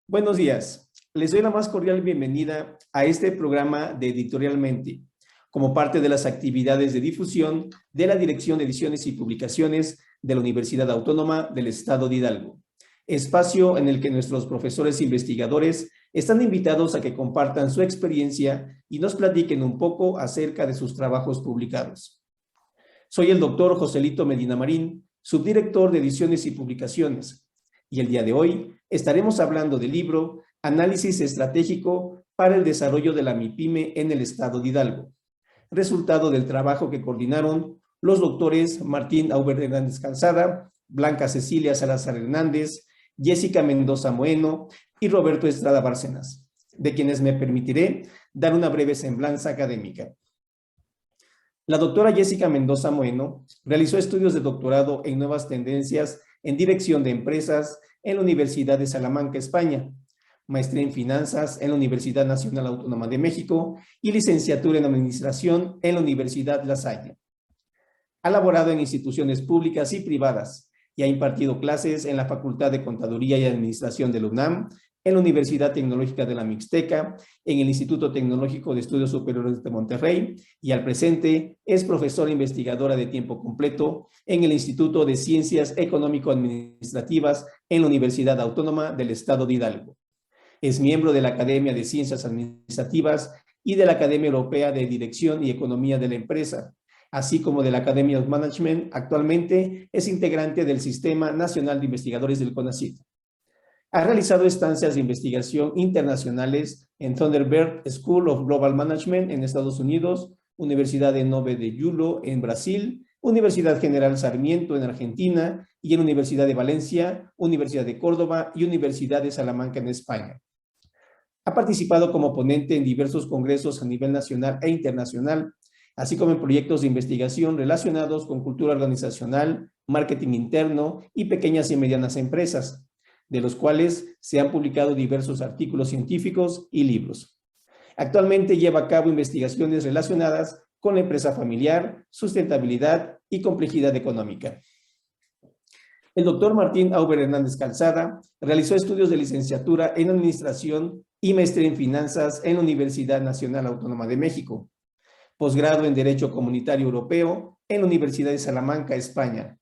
Buenos días. Les doy la más cordial bienvenida a este programa de Editorialmente, como parte de las actividades de difusión de la Dirección de Ediciones y Publicaciones de la Universidad Autónoma del Estado de Hidalgo, espacio en el que nuestros profesores investigadores están invitados a que compartan su experiencia y nos platiquen un poco acerca de sus trabajos publicados. Soy el doctor Joselito Medina Marín, subdirector de Ediciones y Publicaciones, y el día de hoy estaremos hablando del libro Análisis Estratégico para el Desarrollo de la MIPYME en el Estado de Hidalgo, resultado del trabajo que coordinaron los doctores Martín Auber Hernández Calzada, Blanca Cecilia Salazar Hernández, Jessica Mendoza Moeno y Roberto Estrada Bárcenas, de quienes me permitiré dar una breve semblanza académica. La doctora Jessica Mendoza Moeno realizó estudios de doctorado en Nuevas Tendencias en Dirección de Empresas en la Universidad de Salamanca, España, maestría en Finanzas en la Universidad Nacional Autónoma de México y licenciatura en Administración en la Universidad La Salle. Ha laborado en instituciones públicas y privadas y ha impartido clases en la Facultad de Contaduría y Administración de la UNAM, en la Universidad Tecnológica de la Mixteca, en el Instituto Tecnológico de Estudios Superiores de Monterrey y al presente es profesora investigadora de tiempo completo en el Instituto de Ciencias Económico-Administrativas en la Universidad Autónoma del Estado de Hidalgo. Es miembro de la Academia de Ciencias Administrativas y de la Academia Europea de Dirección y Economía de la Empresa, así como de la Academy of Management. Actualmente es integrante del Sistema Nacional de Investigadores del CONACYT. Ha realizado estancias de investigación internacionales en Thunderbird School of Global Management en Estados Unidos, Universidad de Nove de Yulo en Brasil, Universidad General Sarmiento en Argentina y en Universidad de Valencia, Universidad de Córdoba y Universidad de Salamanca en España. Ha participado como ponente en diversos congresos a nivel nacional e internacional, así como en proyectos de investigación relacionados con cultura organizacional, marketing interno y pequeñas y medianas empresas, de los cuales se han publicado diversos artículos científicos y libros. Actualmente lleva a cabo investigaciones relacionadas con la empresa familiar, sustentabilidad y complejidad económica. El doctor Martín Auber Hernández Calzada realizó estudios de licenciatura en Administración y maestría en Finanzas en la Universidad Nacional Autónoma de México, posgrado en Derecho Comunitario Europeo en la Universidad de Salamanca, España,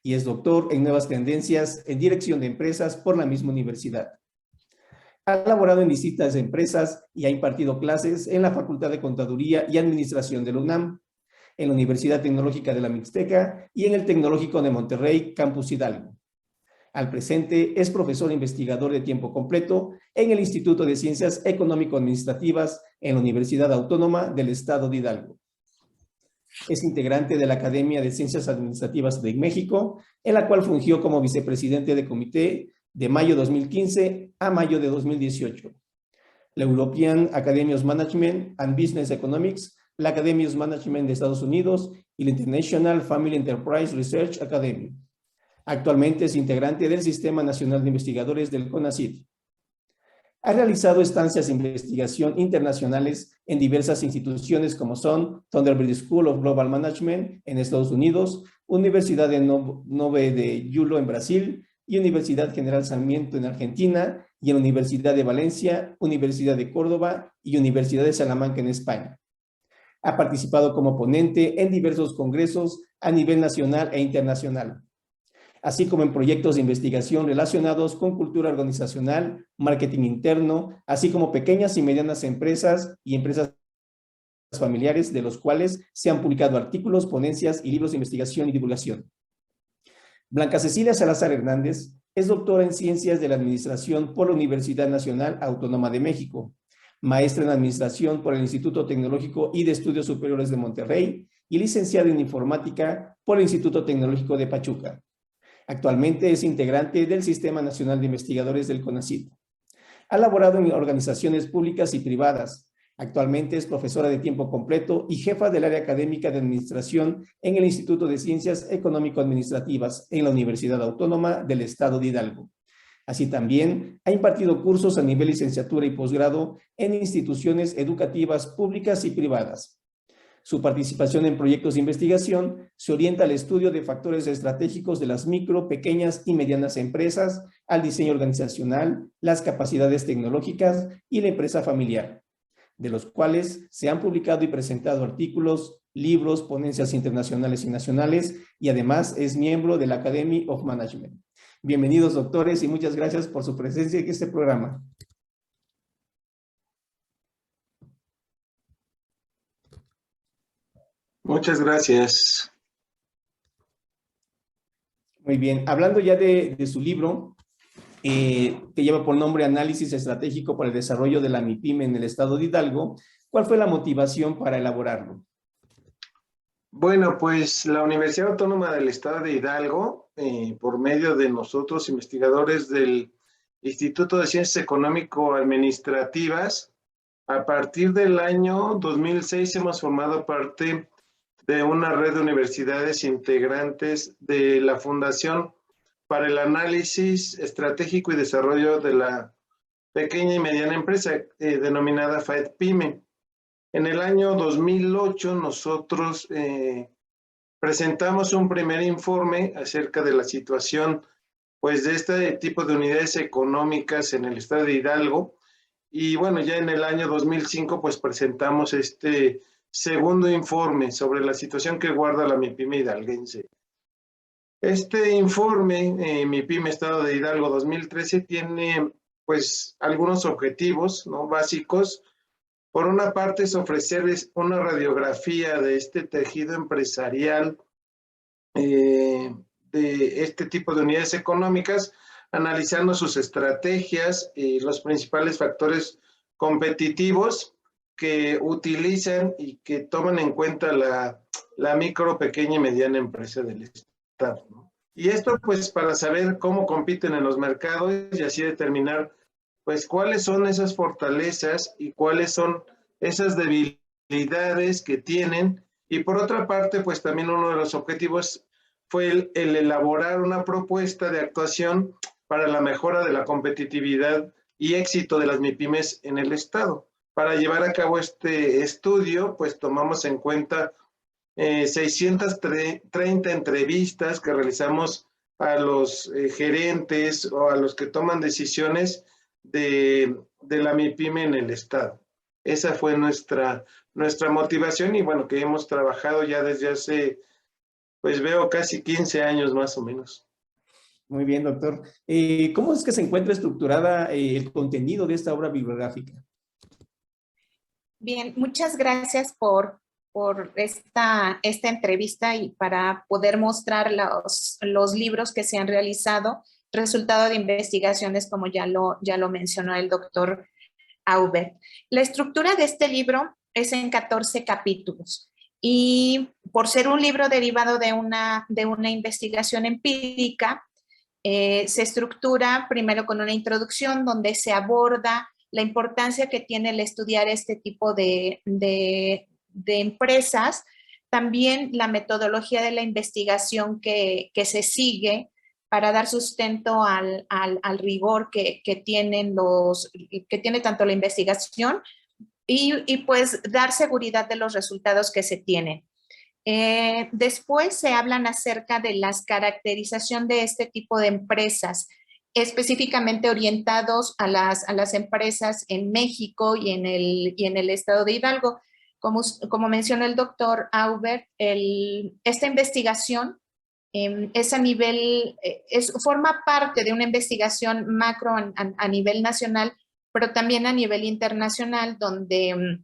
y es doctor en Nuevas Tendencias en Dirección de Empresas por la misma universidad. Ha laborado en distintas empresas y ha impartido clases en la Facultad de Contaduría y Administración de la UNAM, en la Universidad Tecnológica de la Mixteca y en el Tecnológico de Monterrey, Campus Hidalgo. Al presente es profesor investigador de tiempo completo en el Instituto de Ciencias Económico-Administrativas en la Universidad Autónoma del Estado de Hidalgo. Es integrante de la Academia de Ciencias Administrativas de México, en la cual fungió como vicepresidente de comité de mayo de 2015 a mayo de 2018. La European Academy of Management and Business Economics, la Academy of Management de Estados Unidos y la International Family Enterprise Research Academy. Actualmente es integrante del Sistema Nacional de Investigadores del CONACYT. Ha realizado estancias de investigación internacionales en diversas instituciones como son Thunderbird School of Global Management en Estados Unidos, Universidad de Nove de Yulo en Brasil y Universidad General Sarmiento en Argentina y en la Universidad de Valencia, Universidad de Córdoba y Universidad de Salamanca en España. Ha participado como ponente en diversos congresos a nivel nacional e internacional, así como en proyectos de investigación relacionados con cultura organizacional, marketing interno, así como pequeñas y medianas empresas y empresas familiares, de los cuales se han publicado artículos, ponencias y libros de investigación y divulgación. Blanca Cecilia Salazar Hernández es doctora en Ciencias de la Administración por la Universidad Nacional Autónoma de México, maestra en Administración por el Instituto Tecnológico y de Estudios Superiores de Monterrey y licenciada en Informática por el Instituto Tecnológico de Pachuca. Actualmente es integrante del Sistema Nacional de Investigadores del CONACYT. Ha laborado en organizaciones públicas y privadas. Actualmente es profesora de tiempo completo y jefa del área académica de administración en el Instituto de Ciencias Económico-Administrativas en la Universidad Autónoma del Estado de Hidalgo. Así también ha impartido cursos a nivel licenciatura y posgrado en instituciones educativas públicas y privadas. Su participación en proyectos de investigación se orienta al estudio de factores estratégicos de las micro, pequeñas y medianas empresas, al diseño organizacional, las capacidades tecnológicas y la empresa familiar, de los cuales se han publicado y presentado artículos, libros, ponencias internacionales y nacionales, y además es miembro de la Academy of Management. Bienvenidos, doctores, y muchas gracias por su presencia en este programa. Muchas gracias. Muy bien, hablando ya de su libro, que lleva por nombre Análisis Estratégico para el Desarrollo de la MIPYME en el Estado de Hidalgo, ¿cuál fue la motivación para elaborarlo? Bueno, pues la Universidad Autónoma del Estado de Hidalgo, por medio de nosotros, investigadores del Instituto de Ciencias Económico-Administrativas, a partir del año 2006 hemos formado parte de una red de universidades integrantes de la Fundación para el Análisis Estratégico y Desarrollo de la Pequeña y Mediana Empresa, denominada FAED-PYME. En el año 2008 nosotros presentamos un primer informe acerca de la situación pues, de este tipo de unidades económicas en el estado de Hidalgo. Y bueno, ya en el año 2005 pues presentamos este segundo informe sobre la situación que guarda la MIPYME hidalguense. Este informe, MIPYME Estado de Hidalgo 2013, tiene pues algunos objetivos, ¿no?, básicos. Por una parte es ofrecerles una radiografía de este tejido empresarial, de este tipo de unidades económicas, analizando sus estrategias y los principales factores competitivos que utilizan y que toman en cuenta la micro, pequeña y mediana empresa del Estado, ¿no? Y esto pues para saber cómo compiten en los mercados y así determinar pues cuáles son esas fortalezas y cuáles son esas debilidades que tienen. Y por otra parte, pues también uno de los objetivos fue el elaborar una propuesta de actuación para la mejora de la competitividad y éxito de las MIPYMES en el Estado. Para llevar a cabo este estudio, pues tomamos en cuenta 630 entrevistas que realizamos a los gerentes o a los que toman decisiones de la MIPYME en el Estado. Esa fue nuestra motivación y bueno, que hemos trabajado ya desde hace, pues veo casi 15 años más o menos. Muy bien, doctor. ¿Cómo es que se encuentra estructurada el contenido de esta obra bibliográfica? Bien, muchas gracias por esta entrevista y para poder mostrar los libros que se han realizado, resultado de investigaciones como ya lo mencionó el doctor Aubert. La estructura de este libro es en 14 capítulos y por ser un libro derivado de una investigación empírica, se estructura primero con una introducción donde se aborda la importancia que tiene el estudiar este tipo de empresas, también la metodología de la investigación que se sigue para dar sustento al rigor que tiene tanto la investigación y pues dar seguridad de los resultados que se tienen. Después se hablan acerca de la caracterización de este tipo de empresas, específicamente orientados a las empresas en México y en el estado de Hidalgo. Como mencionó el doctor Aubert, esta investigación es a nivel, forma parte de una investigación macro a nivel nacional, pero también a nivel internacional, donde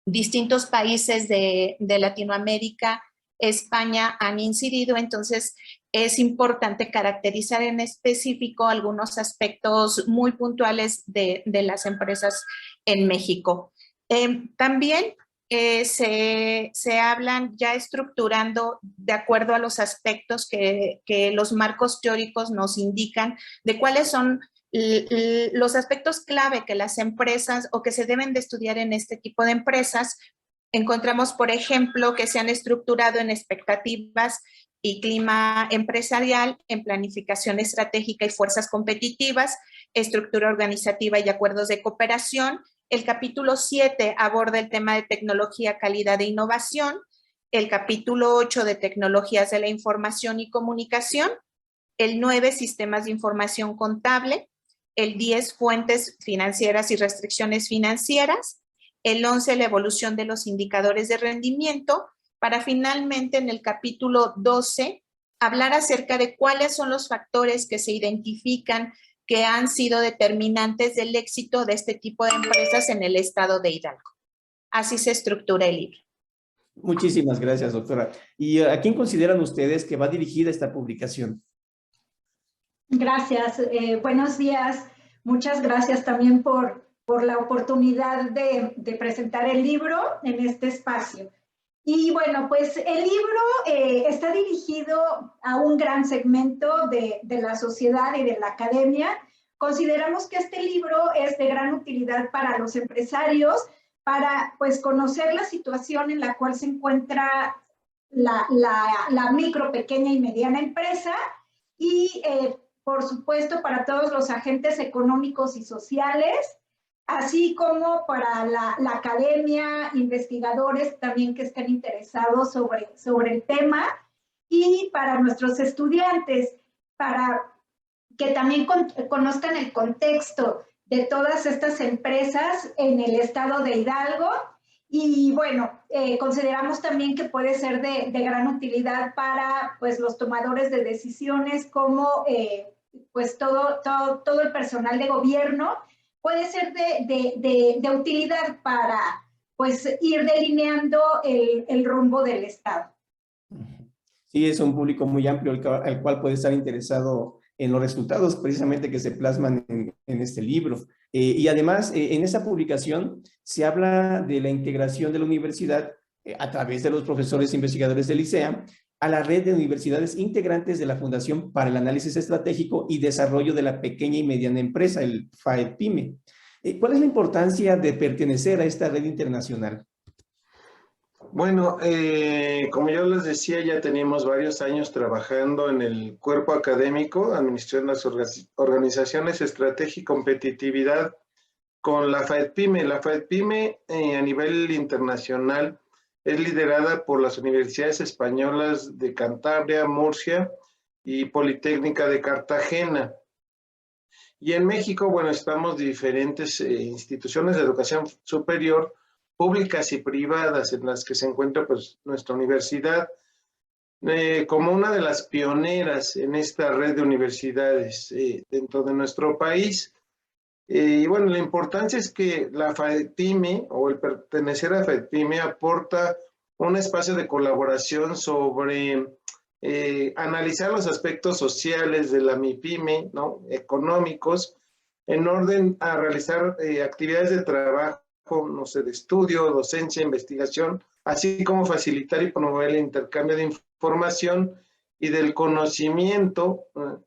distintos países de Latinoamérica, España han incidido. Entonces es importante caracterizar en específico algunos aspectos muy puntuales de las empresas en México. También se hablan ya estructurando de acuerdo a los aspectos que los marcos teóricos nos indican de cuáles son los aspectos clave que las empresas o que se deben de estudiar en este tipo de empresas. Encontramos, por ejemplo, que se han estructurado en expectativas y clima empresarial, en planificación estratégica y fuerzas competitivas, estructura organizativa y acuerdos de cooperación, El capítulo 7 aborda el tema de tecnología, calidad e innovación. El capítulo 8 de tecnologías de la información y comunicación. El 9, sistemas de información contable. El 10, fuentes financieras y restricciones financieras. El 11, la evolución de los indicadores de rendimiento, para finalmente en el capítulo 12 hablar acerca de cuáles son los factores que se identifican que han sido determinantes del éxito de este tipo de empresas en el estado de Hidalgo. Así se estructura el libro. Muchísimas gracias, doctora. ¿Y a quién consideran ustedes que va dirigida esta publicación? Gracias. Buenos días. Muchas gracias también por la oportunidad de presentar el libro en este espacio. Y bueno, pues el libro está dirigido a un gran segmento de la sociedad y de la academia. Consideramos que este libro es de gran utilidad para los empresarios, para pues conocer la situación en la cual se encuentra la micro, pequeña y mediana empresa y por supuesto para todos los agentes económicos y sociales, así como para la academia, investigadores también que estén interesados sobre el tema, y para nuestros estudiantes, para que también conozcan el contexto de todas estas empresas en el estado de Hidalgo. Y bueno, consideramos también que puede ser de gran utilidad para pues, los tomadores de decisiones, como pues todo el personal de gobierno. Puede ser de utilidad para pues, ir delineando el rumbo del Estado. Sí, es un público muy amplio al cual puede estar interesado en los resultados precisamente que se plasman en este libro. Y además, en esa publicación se habla de la integración de la universidad a través de los profesores e investigadores del ICEA a la red de universidades integrantes de la Fundación para el Análisis Estratégico y Desarrollo de la Pequeña y Mediana Empresa, el FAEPYME. ¿Cuál es la importancia de pertenecer a esta red internacional? Bueno, como yo les decía, ya tenemos varios años trabajando en el cuerpo académico, Administración de las Organizaciones, Estrategia y Competitividad, con la FAEPYME. La FAEPYME a nivel internacional es liderada por las universidades españolas de Cantabria, Murcia y Politécnica de Cartagena. Y en México, bueno, estamos diferentes instituciones de educación superior, públicas y privadas, en las que se encuentra pues, nuestra universidad como una de las pioneras en esta red de universidades dentro de nuestro país. Y bueno, la importancia es que la FAEPYME o el pertenecer a FAEPYME aporta un espacio de colaboración sobre analizar los aspectos sociales de la MIPYME, ¿no? Económicos, en orden a realizar actividades de trabajo, no sé, de estudio, docencia, investigación, así como facilitar y promover el intercambio de información y del conocimiento,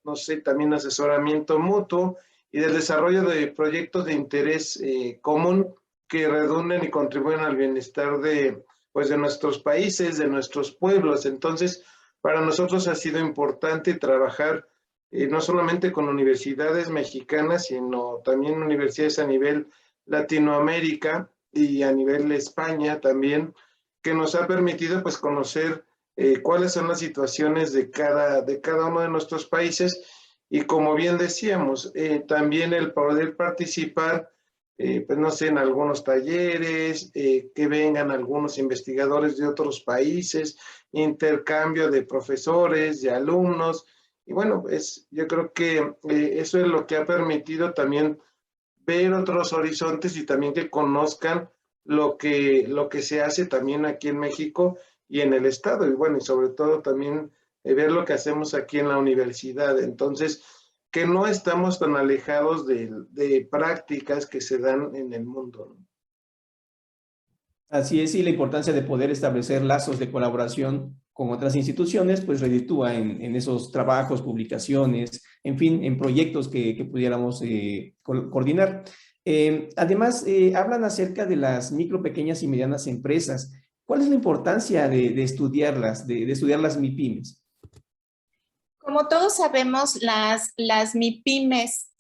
no sé, también asesoramiento mutuo y del desarrollo de proyectos de interés común que redunden y contribuyen al bienestar de nuestros países, de nuestros pueblos. Entonces, para nosotros ha sido importante trabajar no solamente con universidades mexicanas, sino también universidades a nivel Latinoamérica y a nivel España también, que nos ha permitido pues conocer cuáles son las situaciones de cada uno de nuestros países y como bien decíamos, también el poder participar, pues no sé, en algunos talleres, que vengan algunos investigadores de otros países, intercambio de profesores, de alumnos, y bueno, yo creo que eso es lo que ha permitido también ver otros horizontes y también que conozcan lo que se hace también aquí en México y en el Estado, y bueno, y sobre todo también ver lo que hacemos aquí en la universidad. Entonces, que no estamos tan alejados de prácticas que se dan en el mundo, ¿no? Así es, y la importancia de poder establecer lazos de colaboración con otras instituciones, pues reditúa en esos trabajos, publicaciones, en fin, en proyectos que pudiéramos coordinar. Además, hablan acerca de las micro, pequeñas y medianas empresas. ¿Cuál es la importancia de estudiarlas, de estudiar las MIPYMES? Como todos sabemos, las MIPYMES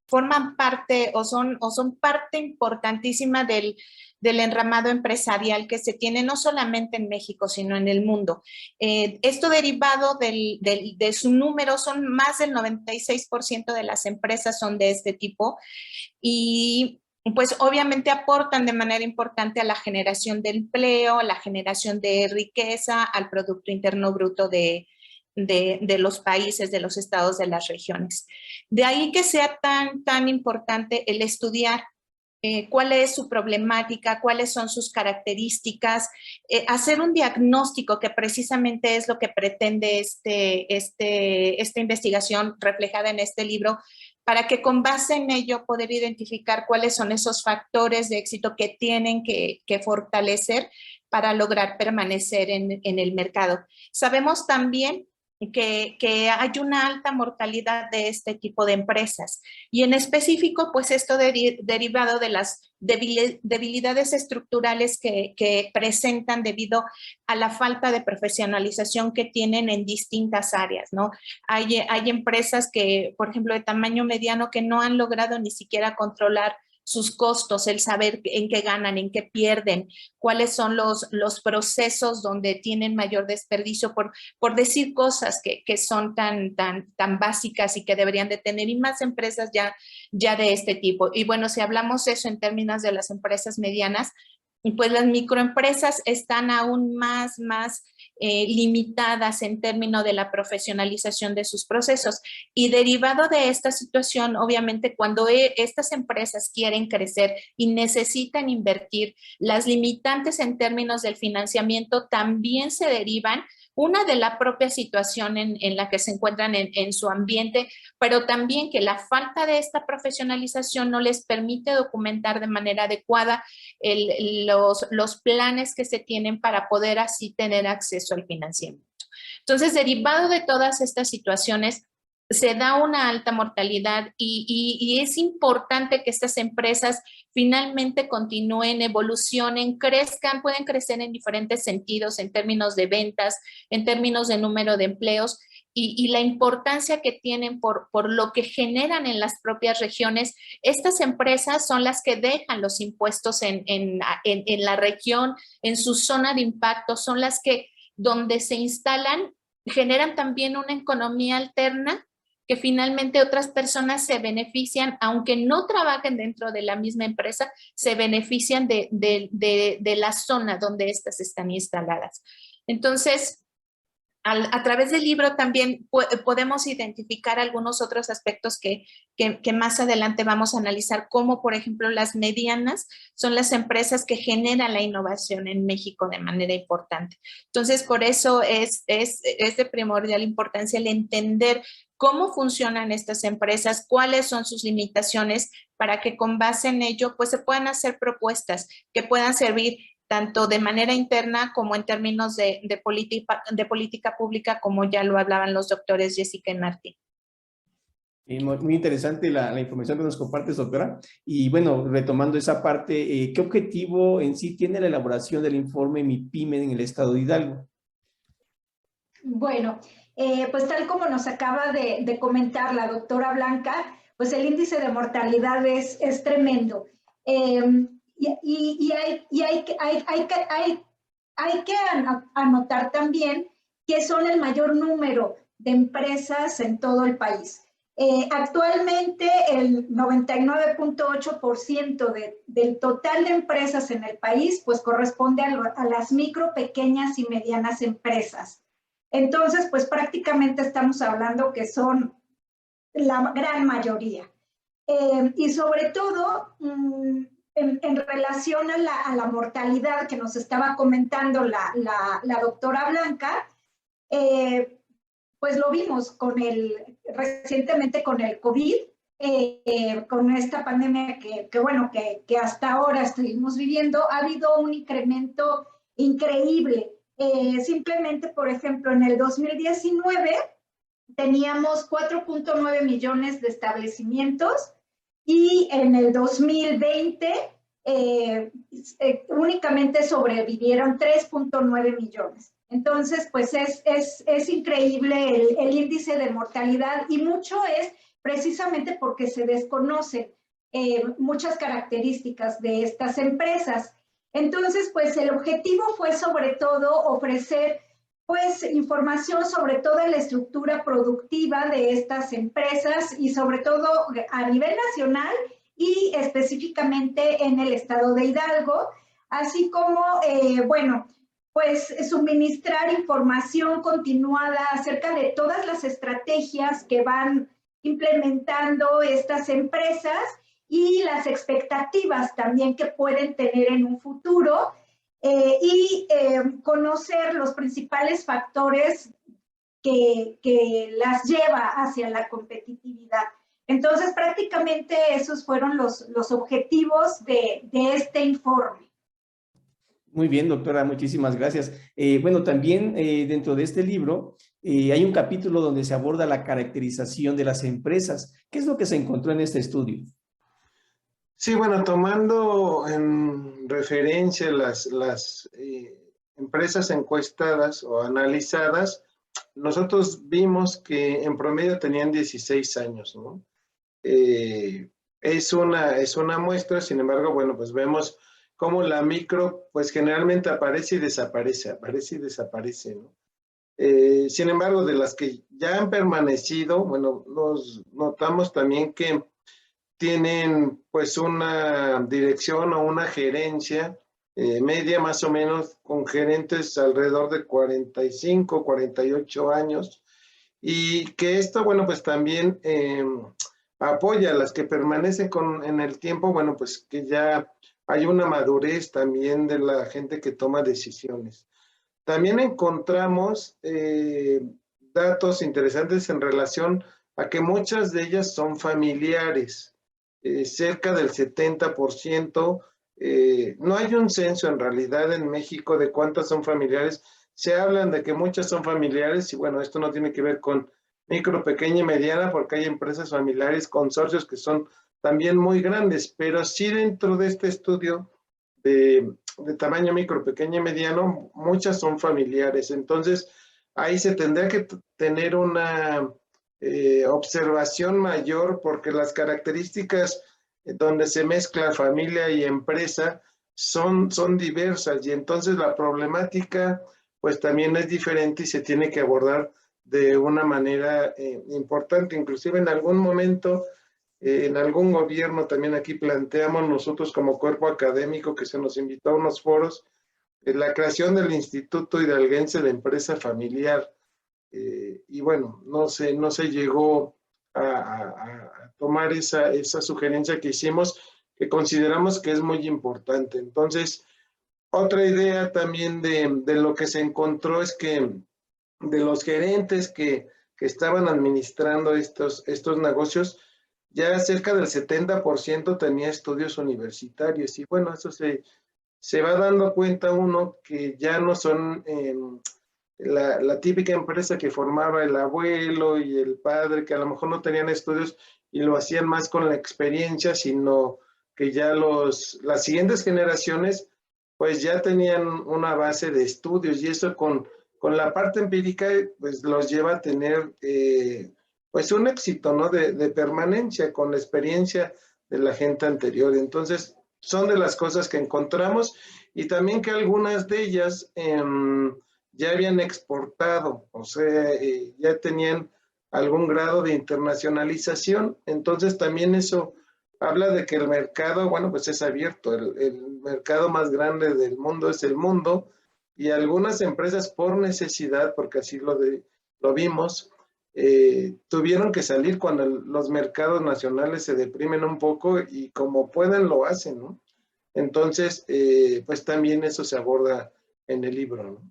forman parte o son parte importantísima del enramado empresarial que se tiene no solamente en México, sino en el mundo. Esto derivado de su número, son más del 96% de las empresas son de este tipo y pues obviamente aportan de manera importante a la generación de empleo, a la generación de riqueza, al Producto Interno Bruto de los países, de los estados, de las regiones. De ahí que sea tan importante el estudiar cuál es su problemática, cuáles son sus características, hacer un diagnóstico que precisamente es lo que pretende esta investigación reflejada en este libro, para que con base en ello poder identificar cuáles son esos factores de éxito que tienen que fortalecer para lograr permanecer en el mercado. Sabemos también que hay una alta mortalidad de este tipo de empresas y en específico pues esto derivado de las debilidades estructurales que presentan debido a la falta de profesionalización que tienen en distintas áreas, ¿no? Hay empresas que, por ejemplo, de tamaño mediano que no han logrado ni siquiera controlar sus costos, el saber en qué ganan, en qué pierden, cuáles son los procesos donde tienen mayor desperdicio, por decir cosas que son tan básicas y que deberían de tener, y más empresas ya de este tipo. Y bueno, si hablamos eso en términos de las empresas medianas, pues las microempresas están aún más limitadas en términos de la profesionalización de sus procesos. Y derivado de esta situación, obviamente, cuando estas empresas quieren crecer y necesitan invertir, las limitantes en términos del financiamiento también se derivan, una de la propia situación en la que se encuentran en su ambiente, pero también que la falta de esta profesionalización no les permite documentar de manera adecuada los planes que se tienen para poder así tener acceso al financiamiento. Entonces, derivado de todas estas situaciones, se da una alta mortalidad y es importante que estas empresas finalmente continúen, evolucionen, crezcan, pueden crecer en diferentes sentidos, en términos de ventas, en términos de número de empleos y la importancia que tienen por lo que generan en las propias regiones. Estas empresas son las que dejan los impuestos en la región, en su zona de impacto, son las que donde se instalan generan también una economía alterna que finalmente otras personas se benefician, aunque no trabajen dentro de la misma empresa, se benefician de la zona donde estas están instaladas. Entonces, a través del libro también podemos identificar algunos otros aspectos que más adelante vamos a analizar, como por ejemplo las medianas son las empresas que generan la innovación en México de manera importante. Entonces, por eso es de primordial importancia el entender cómo funcionan estas empresas, cuáles son sus limitaciones, para que con base en ello pues se puedan hacer propuestas que puedan servir tanto de manera interna como en términos de política pública, como ya lo hablaban los doctores Jessica y Martín. Muy interesante la información que nos compartes, doctora. Y bueno, retomando esa parte, ¿qué objetivo en sí tiene la elaboración del informe MIPYME en el estado de Hidalgo? Bueno, pues tal como nos acaba de comentar la doctora Blanca, pues el índice de mortalidad es tremendo. Y hay que anotar también que son el mayor número de empresas en todo el país. Actualmente el 99.8% del total de empresas en el país pues corresponde a las micro, pequeñas y medianas empresas. Entonces, pues prácticamente estamos hablando que son la gran mayoría. Y sobre todo, en relación a la mortalidad que nos estaba comentando la doctora Blanca, pues lo vimos recientemente con el COVID, con esta pandemia que hasta ahora estuvimos viviendo, ha habido un incremento increíble. Simplemente, por ejemplo, en el 2019 teníamos 4.9 millones de establecimientos y en el 2020 únicamente sobrevivieron 3.9 millones. Entonces, pues es increíble el índice de mortalidad y mucho es precisamente porque se desconocen muchas características de estas empresas. Entonces, pues el objetivo fue sobre todo ofrecer pues información sobre toda la estructura productiva de estas empresas y sobre todo a nivel nacional y específicamente en el estado de Hidalgo, así como, bueno, pues suministrar información continuada acerca de todas las estrategias que van implementando estas empresas y las expectativas también que pueden tener en un futuro, conocer los principales factores que las lleva hacia la competitividad. Entonces, prácticamente esos fueron los objetivos de este informe. Muy bien, doctora, muchísimas gracias. Bueno, también dentro de este libro hay un capítulo donde se aborda la caracterización de las empresas. ¿Qué es lo que se encontró en este estudio? Sí, bueno, tomando en referencia las empresas encuestadas o analizadas, nosotros vimos que en promedio tenían 16 años, ¿no? Es una muestra, sin embargo, bueno, pues vemos cómo la micro, pues generalmente aparece y desaparece, ¿no? Sin embargo, de las que ya han permanecido, bueno, nos notamos también que tienen pues una dirección o una gerencia media más o menos con gerentes alrededor de 45, 48 años y que esto, bueno, pues también apoya a las que permanecen en el tiempo, bueno, pues que ya hay una madurez también de la gente que toma decisiones. También encontramos datos interesantes en relación a que muchas de ellas son familiares. Cerca del 70%, no hay un censo en realidad en México de cuántas son familiares, se hablan de que muchas son familiares y bueno, esto no tiene que ver con micro, pequeña y mediana porque hay empresas familiares, consorcios que son también muy grandes, pero sí dentro de este estudio de tamaño micro, pequeño y mediano, muchas son familiares, entonces ahí se tendría que tener una observación mayor porque las características donde se mezcla familia y empresa son diversas y entonces la problemática pues también es diferente y se tiene que abordar de una manera importante. Inclusive en algún momento, en algún gobierno también aquí planteamos nosotros como cuerpo académico que se nos invitó a unos foros, la creación del Instituto Hidalguense de Empresa Familiar. Y bueno, no se llegó a tomar esa sugerencia que hicimos, que consideramos que es muy importante. Entonces, otra idea también de lo que se encontró es que de los gerentes que estaban administrando estos negocios, ya cerca del 70% tenía estudios universitarios. Y bueno, eso se va dando cuenta uno que ya no son la típica empresa que formaba el abuelo y el padre, que a lo mejor no tenían estudios y lo hacían más con la experiencia, sino que ya las siguientes generaciones pues ya tenían una base de estudios y eso con la parte empírica pues los lleva a tener pues un éxito, ¿no? De permanencia con la experiencia de la gente anterior. Entonces son de las cosas que encontramos y también que algunas de ellas ya habían exportado, o sea, ya tenían algún grado de internacionalización, entonces también eso habla de que el mercado, bueno, pues es abierto, el mercado más grande del mundo es el mundo, y algunas empresas por necesidad, porque así lo vimos, tuvieron que salir cuando los mercados nacionales se deprimen un poco y como pueden lo hacen, ¿no? Entonces, pues también eso se aborda en el libro, ¿no?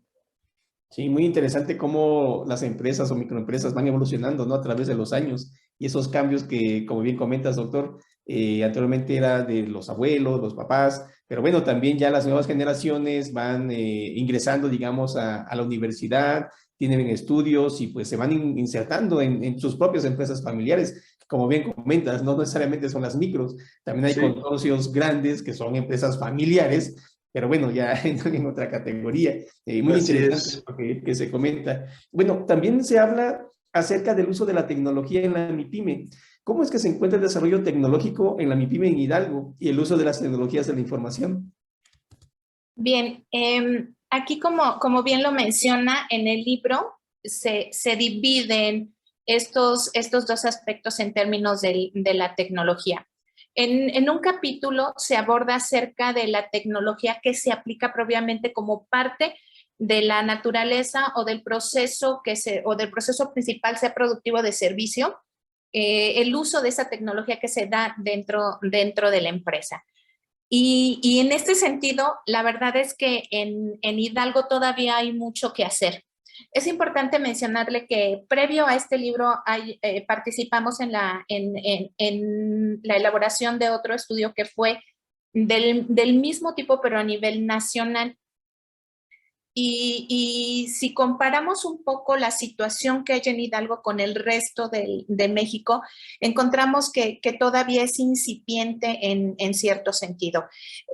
Sí, muy interesante cómo las empresas o microempresas van evolucionando, ¿no? A través de los años y esos cambios que, como bien comentas, doctor, anteriormente era de los abuelos, los papás, pero bueno, también ya las nuevas generaciones van ingresando, digamos, a la universidad, tienen estudios y pues se van insertando en sus propias empresas familiares. Como bien comentas, no necesariamente son las micros, también hay consorcios grandes que son empresas familiares, pero bueno, ya en otra categoría. Muy Así interesante lo que se comenta. Bueno, también se habla acerca del uso de la tecnología en la MIPYME. ¿Cómo es que se encuentra el desarrollo tecnológico en la MIPYME en Hidalgo y el uso de las tecnologías de la información? Bien, aquí como bien lo menciona en el libro, se dividen estos dos aspectos en términos de la tecnología. En un capítulo se aborda acerca de la tecnología que se aplica propiamente como parte de la naturaleza o del proceso o del proceso principal, sea productivo de servicio, el uso de esa tecnología que se da dentro de la empresa. Y en este sentido, la verdad es que en Hidalgo todavía hay mucho que hacer. Es importante mencionarle que previo a este libro participamos en la elaboración de otro estudio que fue del mismo tipo, pero a nivel nacional. Y si comparamos un poco la situación que hay en Hidalgo con el resto de México, encontramos que todavía es incipiente en cierto sentido.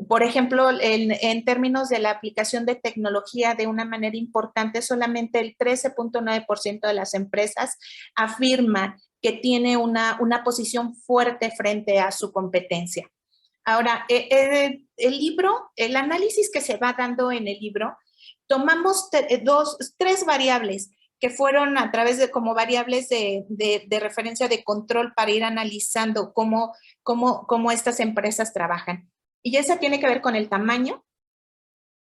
Por ejemplo, en términos de la aplicación de tecnología de una manera importante, solamente el 13.9% de las empresas afirma que tiene una posición fuerte frente a su competencia. Ahora, el análisis que se va dando en el libro, tomamos tres variables que fueron a través de como variables de referencia de control para ir analizando cómo estas empresas trabajan. Y esa tiene que ver con el tamaño,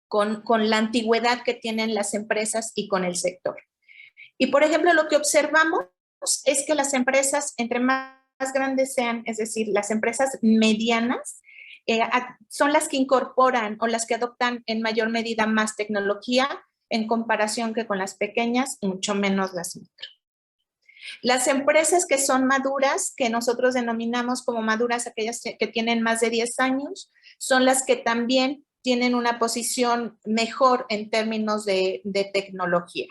con la antigüedad que tienen las empresas y con el sector. Y por ejemplo, lo que observamos es que las empresas, entre más grandes sean, es decir, las empresas medianas, son las que incorporan o las que adoptan en mayor medida más tecnología en comparación que con las pequeñas, mucho menos las micro. Las empresas que son maduras, que nosotros denominamos como maduras aquellas que tienen más de 10 años, son las que también tienen una posición mejor en términos de tecnología.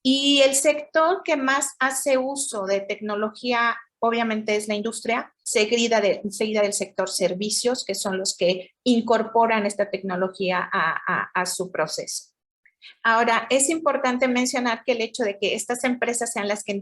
Y el sector que más hace uso de tecnología obviamente es la industria, seguida del sector servicios, que son los que incorporan esta tecnología a su proceso. Ahora, es importante mencionar que el hecho de que estas empresas sean las que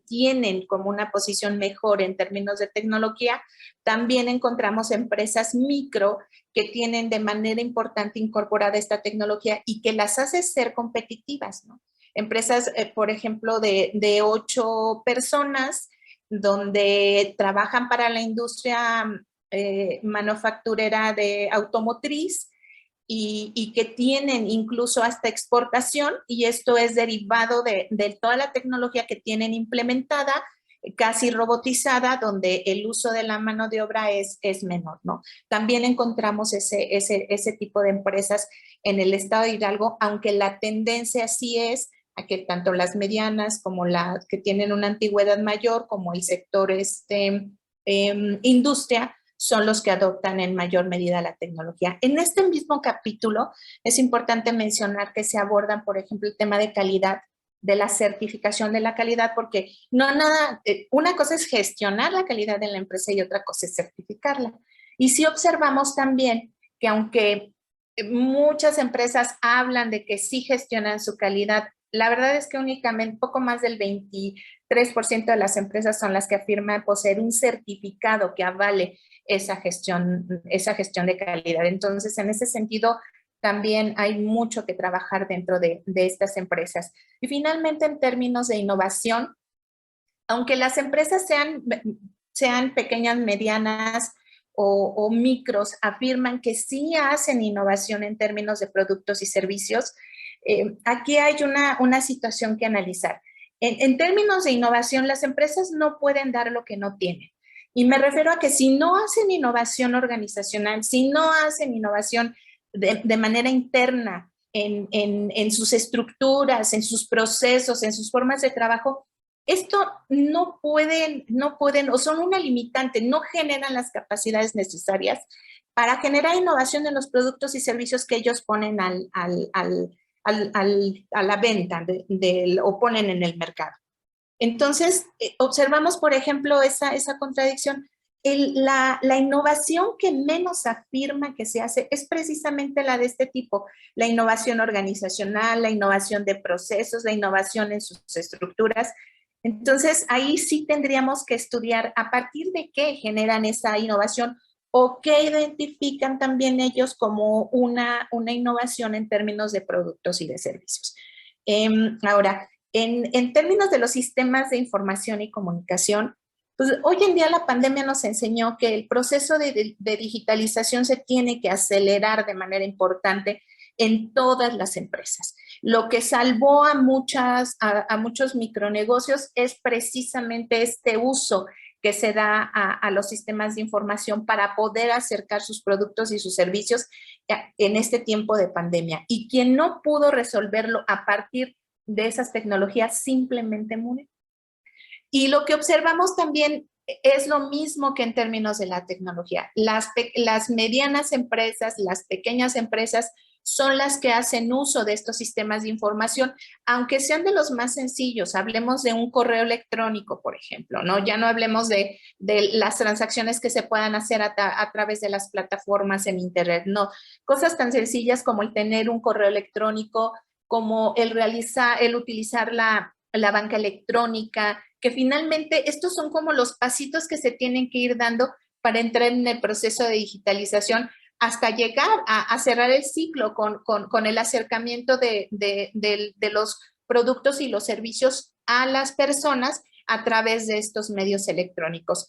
tienen como una posición mejor en términos de tecnología, también encontramos empresas micro que tienen de manera importante incorporada esta tecnología y que las hace ser competitivas, ¿no? Empresas, por ejemplo, de 8 personas, donde trabajan para la industria manufacturera de automotriz y que tienen incluso hasta exportación, y esto es derivado de toda la tecnología que tienen implementada, casi robotizada, donde el uso de la mano de obra es menor, ¿no? También encontramos ese tipo de empresas en el estado de Hidalgo, aunque la tendencia sí es a que tanto las medianas como las que tienen una antigüedad mayor, como el sector industria, son los que adoptan en mayor medida la tecnología. En este mismo capítulo es importante mencionar que se abordan, por ejemplo, el tema de calidad, de la certificación de la calidad, porque una cosa es gestionar la calidad de la empresa y otra cosa es certificarla. Y sí observamos también que aunque muchas empresas hablan de que sí gestionan su calidad, la verdad es que únicamente poco más del 23% de las empresas son las que afirman poseer un certificado que avale esa gestión de calidad. Entonces, en ese sentido, también hay mucho que trabajar dentro de estas empresas. Y finalmente, en términos de innovación, aunque las empresas sean pequeñas, medianas o micros, afirman que sí hacen innovación en términos de productos y servicios, aquí hay una situación que analizar. En términos de innovación, las empresas no pueden dar lo que no tienen. Y me refiero a que si no hacen innovación organizacional, si no hacen innovación de manera interna en sus estructuras, en sus procesos, en sus formas de trabajo, esto no pueden, o son una limitante, no generan las capacidades necesarias para generar innovación en los productos y servicios que ellos ponen a la venta o ponen en el mercado. Entonces, observamos, por ejemplo, esa contradicción. La innovación que menos afirma que se hace es precisamente la de este tipo, la innovación organizacional, la innovación de procesos, la innovación en sus estructuras. Entonces, ahí sí tendríamos que estudiar a partir de qué generan esa innovación o qué identifican también ellos como una innovación en términos de productos y de servicios. Ahora, en términos de los sistemas de información y comunicación, pues hoy en día la pandemia nos enseñó que el proceso de digitalización se tiene que acelerar de manera importante en todas las empresas. Lo que salvó a muchos micronegocios es precisamente este uso que se da a los sistemas de información para poder acercar sus productos y sus servicios en este tiempo de pandemia. Y quien no pudo resolverlo a partir de esas tecnologías simplemente murió. Y lo que observamos también es lo mismo que en términos de la tecnología. Las medianas empresas, las pequeñas empresas son las que hacen uso de estos sistemas de información, aunque sean de los más sencillos. Hablemos de un correo electrónico, por ejemplo, ¿no? Ya no hablemos de las transacciones que se puedan hacer a través de las plataformas en Internet, no. Cosas tan sencillas como el tener un correo electrónico, como el utilizar la banca electrónica, que finalmente estos son como los pasitos que se tienen que ir dando para entrar en el proceso de digitalización hasta llegar a cerrar el ciclo con el acercamiento de los productos y los servicios a las personas a través de estos medios electrónicos.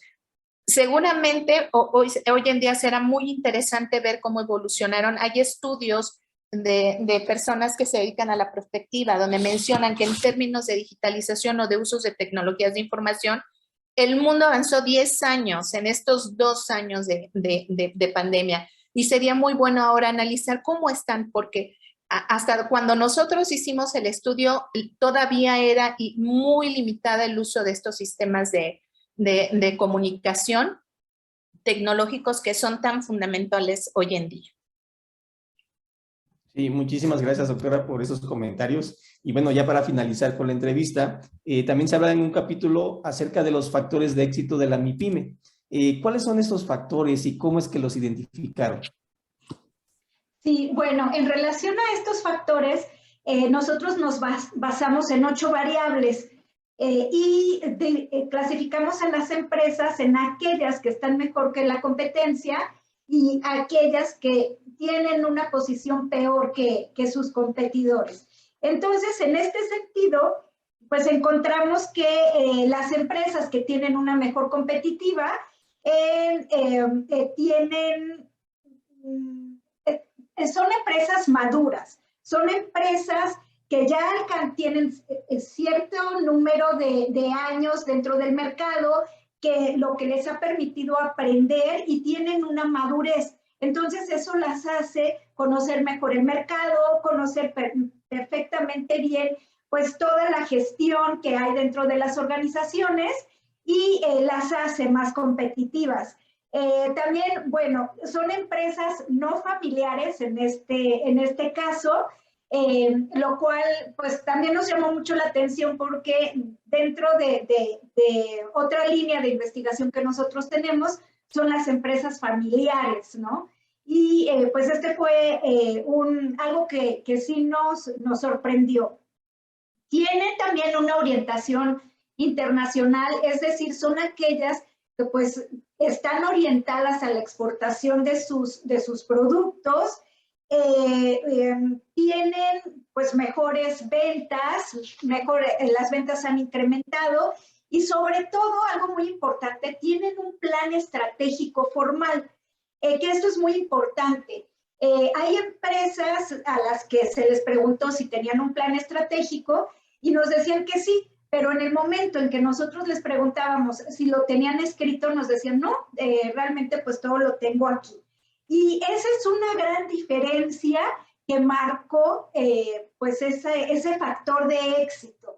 Seguramente hoy en día será muy interesante ver cómo evolucionaron. Hay estudios de personas que se dedican a la prospectiva, donde mencionan que en términos de digitalización o de usos de tecnologías de información, el mundo avanzó 10 años en estos 2 años de pandemia. Y sería muy bueno ahora analizar cómo están, porque hasta cuando nosotros hicimos el estudio, todavía era muy limitada el uso de estos sistemas de comunicación tecnológicos que son tan fundamentales hoy en día. Sí, muchísimas gracias, doctora, por esos comentarios. Y bueno, ya para finalizar con la entrevista, también se habla en un capítulo acerca de los factores de éxito de la MIPYME. ¿Cuáles son estos factores y cómo es que los identificaron? Sí, bueno, en relación a estos factores, nosotros nos basamos en 8 variables y clasificamos a las empresas en aquellas que están mejor que la competencia y aquellas que tienen una posición peor que sus competidores. Entonces, en este sentido, pues encontramos que las empresas que tienen una mejor competitiva son empresas maduras, son empresas que ya tienen cierto número de años dentro del mercado, que lo que les ha permitido aprender y tienen una madurez. Entonces eso las hace conocer mejor el mercado, conocer perfectamente bien pues toda la gestión que hay dentro de las organizaciones y las hace más competitivas. También, bueno, son empresas no familiares en este caso, lo cual pues también nos llamó mucho la atención porque dentro de otra línea de investigación que nosotros tenemos son las empresas familiares, ¿no? Y pues este fue algo que sí nos sorprendió. Tiene también una orientación internacional, es decir, son aquellas que pues están orientadas a la exportación de sus productos, tienen pues mejores ventas, las ventas han incrementado y sobre todo, algo muy importante, tienen un plan estratégico formal, que esto es muy importante. Hay empresas a las que se les preguntó si tenían un plan estratégico y nos decían que sí, pero en el momento en que nosotros les preguntábamos si lo tenían escrito, nos decían, no, realmente pues todo lo tengo aquí. Y esa es una gran diferencia que marcó pues ese factor de éxito.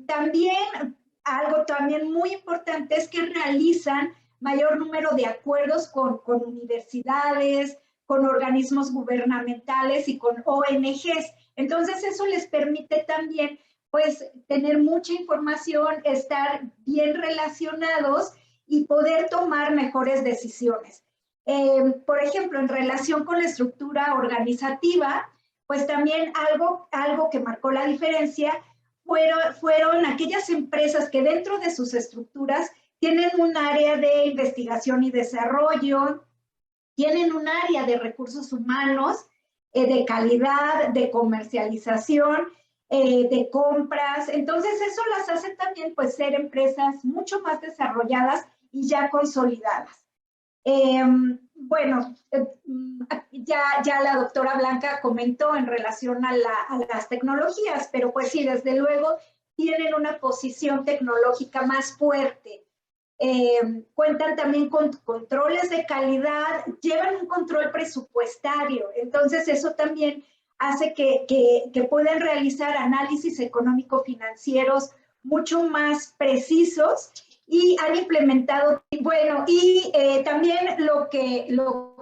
También, algo también muy importante es que realizan mayor número de acuerdos con universidades, con organismos gubernamentales y con ONGs. Entonces eso les permite también pues tener mucha información, estar bien relacionados y poder tomar mejores decisiones. Por ejemplo, en relación con la estructura organizativa, pues también algo que marcó la diferencia fueron aquellas empresas que dentro de sus estructuras tienen un área de investigación y desarrollo, tienen un área de recursos humanos, de calidad, de comercialización, de compras. Entonces, eso las hace también pues ser empresas mucho más desarrolladas y ya consolidadas. Bueno, ya la doctora Blanca comentó en relación a las tecnologías, pero pues sí, desde luego tienen una posición tecnológica más fuerte. Cuentan también con controles de calidad, llevan un control presupuestario, entonces eso también hace que puedan realizar análisis económico-financieros mucho más precisos y han implementado, bueno, y también lo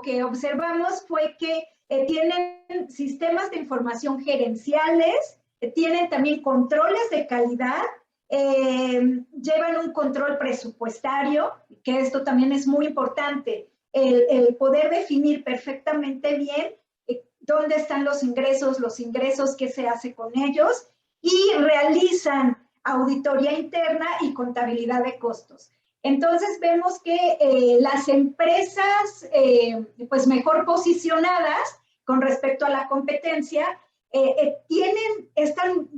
que observamos fue que tienen sistemas de información gerenciales, tienen también controles de calidad, llevan un control presupuestario, que esto también es muy importante, el poder definir perfectamente bien dónde están los ingresos, qué se hace con ellos, y realizan auditoría interna y contabilidad de costos. Entonces vemos que las empresas pues mejor posicionadas con respecto a la competencia están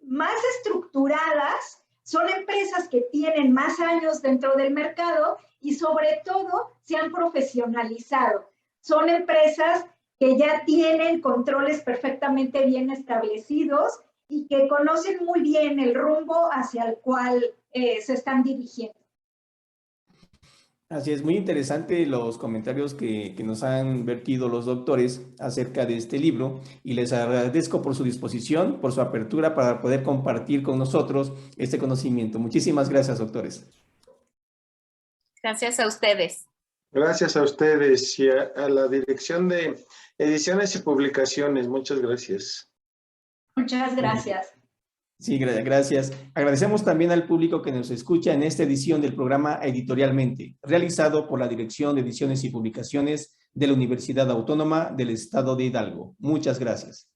más estructuradas, son empresas que tienen más años dentro del mercado y sobre todo se han profesionalizado. Son empresas que ya tienen controles perfectamente bien establecidos y que conocen muy bien el rumbo hacia el cual se están dirigiendo. Así es, muy interesante los comentarios que nos han vertido los doctores acerca de este libro y les agradezco por su disposición, por su apertura para poder compartir con nosotros este conocimiento. Muchísimas gracias, doctores. Gracias a ustedes. Gracias a ustedes y a la Dirección de Ediciones y Publicaciones. Muchas gracias. Muchas gracias. Sí, gracias. Agradecemos también al público que nos escucha en esta edición del programa Editorialmente, realizado por la Dirección de Ediciones y Publicaciones de la Universidad Autónoma del Estado de Hidalgo. Muchas gracias.